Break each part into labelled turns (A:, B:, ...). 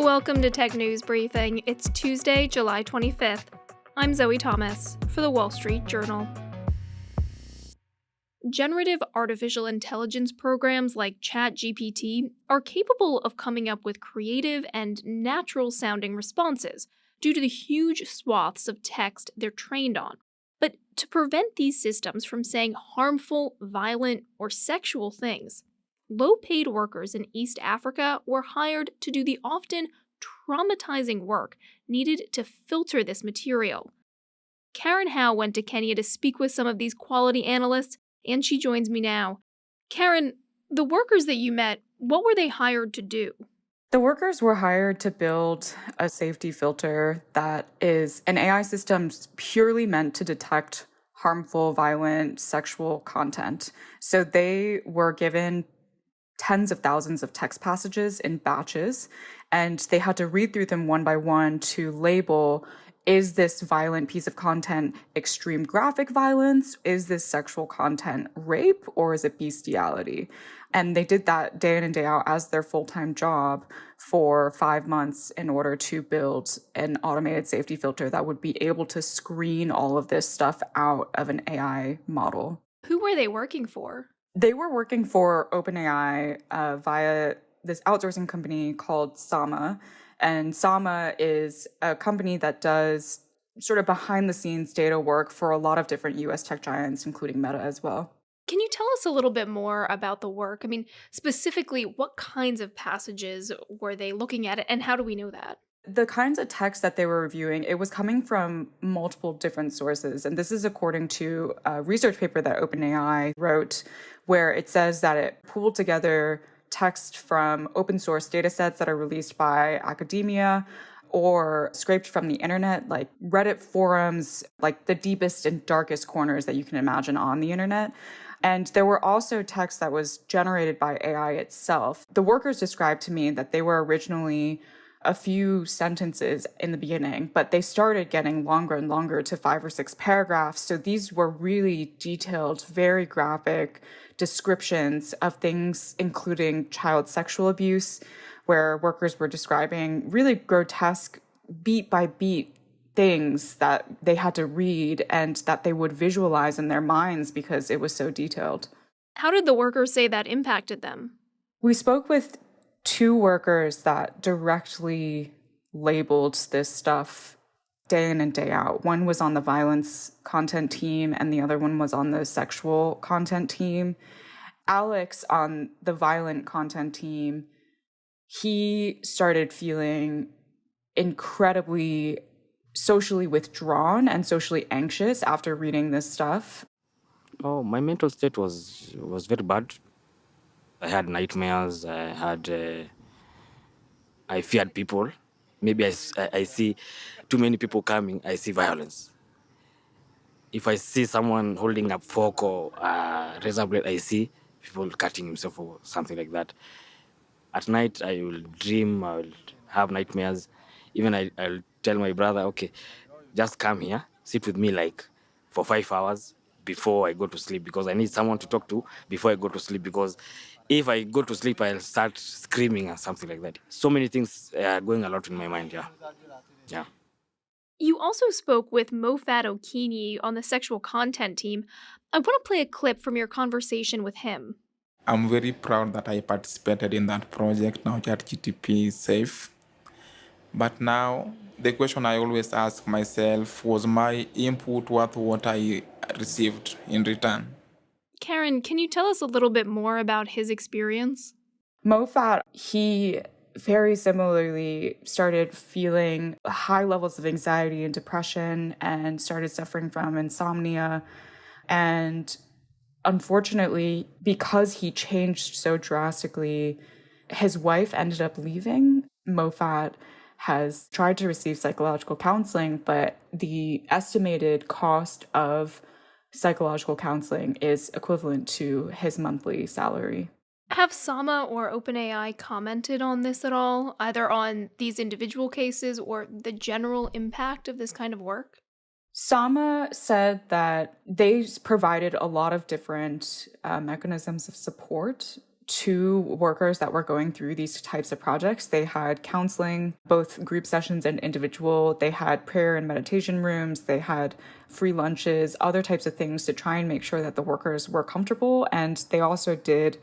A: Welcome to Tech News Briefing. It's Tuesday, July 25th. I'm Zoe Thomas for the Wall Street Journal. Generative artificial intelligence programs like ChatGPT are capable of coming up with creative and natural-sounding responses due to the huge swaths of text they're trained on. But to prevent these systems from saying harmful, violent, or sexual things, low-paid workers in East Africa were hired to do the often traumatizing work needed to filter this material. Karen Howe went to Kenya to speak with some of these quality analysts, and she joins me now. Karen, the workers that you met, what were they hired to do?
B: The workers were hired to build a safety filter that is an AI system purely meant to detect harmful, violent, sexual content. So they were given tens of thousands of text passages in batches, and they had to read through them one by one to label, is this violent piece of content extreme graphic violence? Is this sexual content rape? Or is it bestiality? And they did that day in and day out as their full-time job for 5 months in order to build an automated safety filter that would be able to screen all of this stuff out of an AI model.
A: Who were they working for?
B: They were working for OpenAI via this outsourcing company called Sama. And Sama is a company that does sort of behind-the-scenes data work for a lot of different US tech giants, including Meta as well.
A: Can you tell us a little bit more about the work? I mean, specifically, what kinds of passages were they looking at, and how do we know that?
B: The kinds of text that they were reviewing, it was coming from multiple different sources. And this is according to a research paper that OpenAI wrote, where it says that it pulled together text from open source data sets that are released by academia or scraped from the internet, like Reddit forums, like the deepest and darkest corners that you can imagine on the internet. And there were also text that was generated by AI itself. The workers described to me that they were originally a few sentences in the beginning, but they started getting longer and longer to 5 or 6 paragraphs. So these were really detailed, very graphic descriptions of things, including child sexual abuse, where workers were describing really grotesque beat by beat things that they had to read and that they would visualize in their minds because it was so detailed.
A: How did the workers say that impacted them?
B: We spoke with 2 workers that directly labeled this stuff day in and day out. One was on the violence content team and the other one was on the sexual content team. Alex on the violent content team, he started feeling incredibly socially withdrawn and socially anxious after reading this stuff.
C: Oh, my mental state was very bad. I had nightmares. I feared people. Maybe I see too many people coming. I see violence. If I see someone holding a fork or a razor blade, I see people cutting himself or something like that. At night, I will dream. I will have nightmares. Even I'll tell my brother, okay, just come here, sit with me like for 5 hours before I go to sleep because I need someone to talk to before I go to sleep because if I go to sleep, I'll start screaming or something like that. So many things are going a lot in my mind, yeah.
A: You also spoke with Mofat Okini on the sexual content team. I want to play a clip from your conversation with him.
D: I'm very proud that I participated in that project. Now ChatGPT is safe. But now, the question I always ask myself, was my input worth what I received in return?
A: Karen, can you tell us a little bit more about his experience?
B: Mofat, he very similarly started feeling high levels of anxiety and depression and started suffering from insomnia. And unfortunately, because he changed so drastically, his wife ended up leaving. Mofat has tried to receive psychological counseling, but the estimated cost of psychological counseling is equivalent to his monthly salary.
A: Have Sama or OpenAI commented on this at all, either on these individual cases or the general impact of this kind of work?
B: Sama said that they provided a lot of different mechanisms of support to workers that were going through these types of projects. They had counseling, both group sessions and individual. They had prayer and meditation rooms. They had free lunches, other types of things to try and make sure that the workers were comfortable. And they also did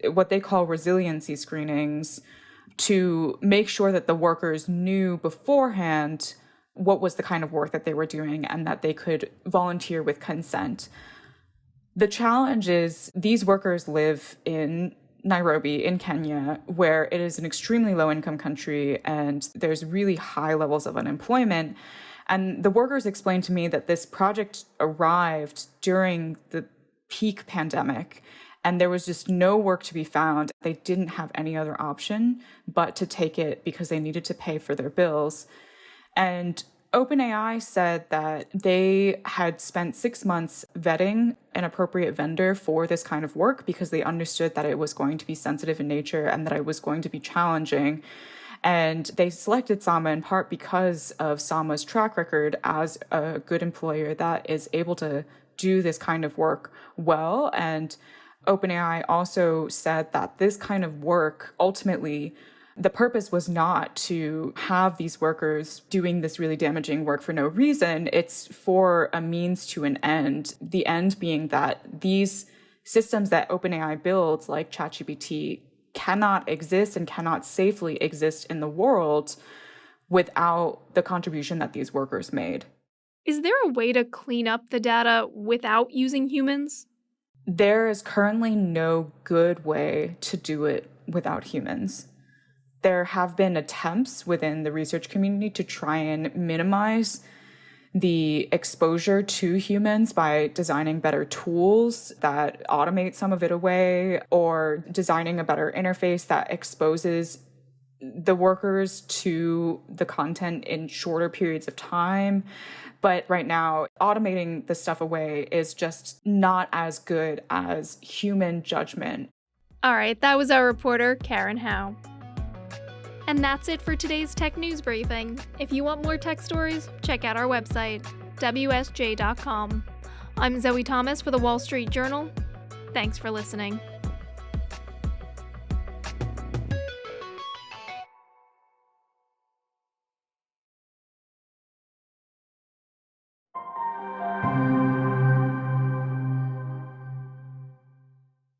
B: what they call resiliency screenings to make sure that the workers knew beforehand what was the kind of work that they were doing and that they could volunteer with consent. The challenge is these workers live in Nairobi in Kenya, where it is an extremely low-income country and there's really high levels of unemployment. And the workers explained to me that this project arrived during the peak pandemic and there was just no work to be found. They didn't have any other option but to take it because they needed to pay for their bills. And OpenAI said that they had spent 6 months vetting an appropriate vendor for this kind of work because they understood that it was going to be sensitive in nature and that it was going to be challenging. And they selected Sama in part because of Sama's track record as a good employer that is able to do this kind of work well. And OpenAI also said that this kind of work ultimately, the purpose was not to have these workers doing this really damaging work for no reason. It's for a means to an end. The end being that these systems that OpenAI builds, like ChatGPT, cannot exist and cannot safely exist in the world without the contribution that these workers made.
A: Is there a way to clean up the data without using humans?
B: There is currently no good way to do it without humans. There have been attempts within the research community to try and minimize the exposure to humans by designing better tools that automate some of it away, or designing a better interface that exposes the workers to the content in shorter periods of time. But right now, automating the stuff away is just not as good as human judgment.
A: All right, that was our reporter, Karen Howe. And that's it for today's Tech News Briefing. If you want more tech stories, check out our website, WSJ.com. I'm Zoe Thomas for the Wall Street Journal. Thanks for listening.